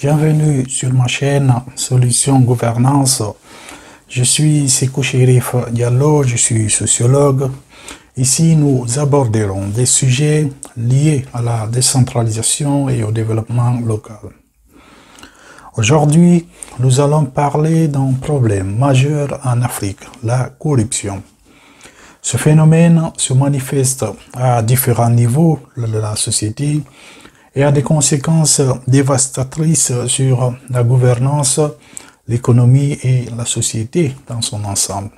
Bienvenue sur ma chaîne Solutions Gouvernance. Je suis Sékou Chérif Diallo, je suis sociologue. Ici, nous aborderons des sujets liés à la décentralisation et au développement local. Aujourd'hui, nous allons parler d'un problème majeur en Afrique, la corruption. Ce phénomène se manifeste à différents niveaux de la société et a des conséquences dévastatrices sur la gouvernance, l'économie et la société dans son ensemble.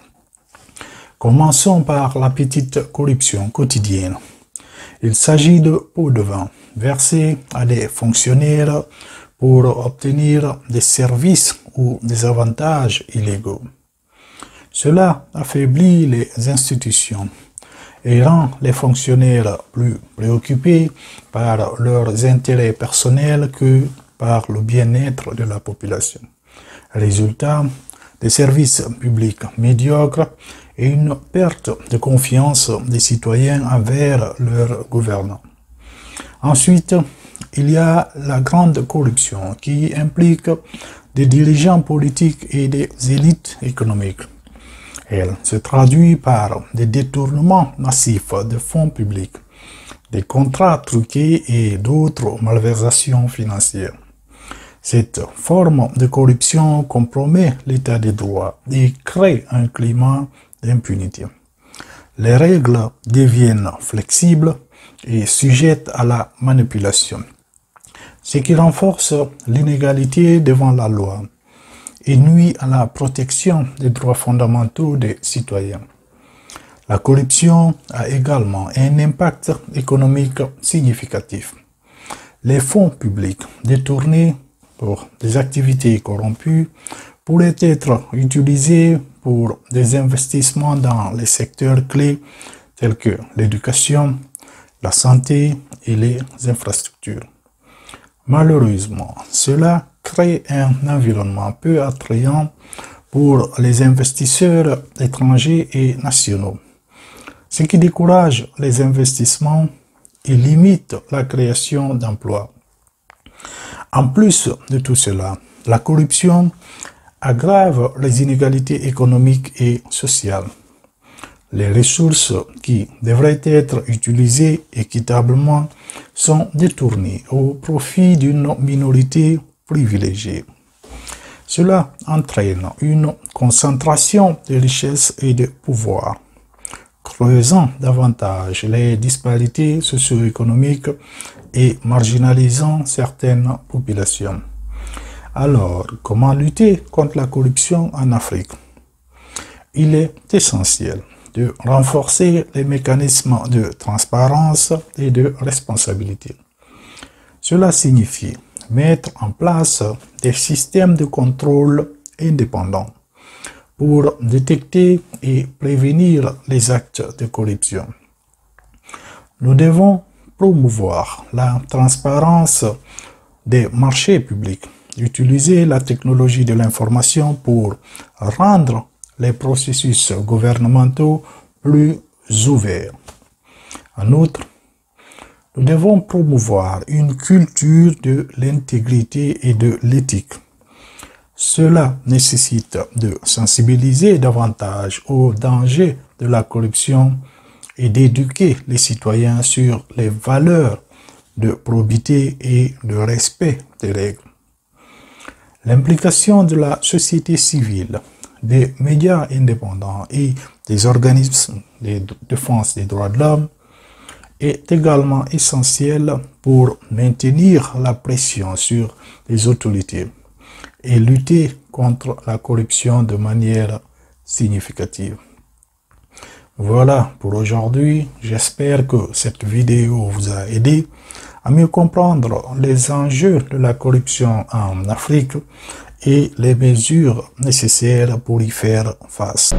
Commençons par la petite corruption quotidienne. Il s'agit de pots de vin versés à des fonctionnaires pour obtenir des services ou des avantages illégaux. Cela affaiblit les institutions et rend les fonctionnaires plus préoccupés par leurs intérêts personnels que par le bien-être de la population. Résultat, des services publics médiocres et une perte de confiance des citoyens envers leurs gouvernants. Ensuite, il y a la grande corruption qui implique des dirigeants politiques et des élites économiques. Elle se traduit par des détournements massifs de fonds publics, des contrats truqués et d'autres malversations financières. Cette forme de corruption compromet l'état des droits et crée un climat d'impunité. Les règles deviennent flexibles et sujettes à la manipulation, ce qui renforce l'inégalité devant la loi et nuit à la protection des droits fondamentaux des citoyens. La corruption a également un impact économique significatif. Les fonds publics détournés pour des activités corrompues pourraient être utilisés pour des investissements dans les secteurs clés tels que l'éducation, la santé et les infrastructures. Malheureusement, cela crée un environnement peu attrayant pour les investisseurs étrangers et nationaux, ce qui décourage les investissements et limite la création d'emplois. En plus de tout cela, la corruption aggrave les inégalités économiques et sociales. Les ressources qui devraient être utilisées équitablement sont détournées au profit d'une minorité privilégiée. Cela entraîne une concentration de richesses et de pouvoir, creusant davantage les disparités socio-économiques et marginalisant certaines populations. Alors, comment lutter contre la corruption en Afrique? Il est essentiel de renforcer les mécanismes de transparence et de responsabilité. Cela signifie mettre en place des systèmes de contrôle indépendants pour détecter et prévenir les actes de corruption. Nous devons promouvoir la transparence des marchés publics, utiliser la technologie de l'information pour rendre les processus gouvernementaux plus ouverts. En outre, nous devons promouvoir une culture de l'intégrité et de l'éthique. Cela nécessite de sensibiliser davantage aux dangers de la corruption et d'éduquer les citoyens sur les valeurs de probité et de respect des règles. L'implication de la société civile, des médias indépendants et des organismes de défense des droits de l'homme est également essentielle pour maintenir la pression sur les autorités et lutter contre la corruption de manière significative. Voilà pour aujourd'hui. J'espère que cette vidéo vous a aidé à mieux comprendre les enjeux de la corruption en Afrique et les mesures nécessaires pour y faire face.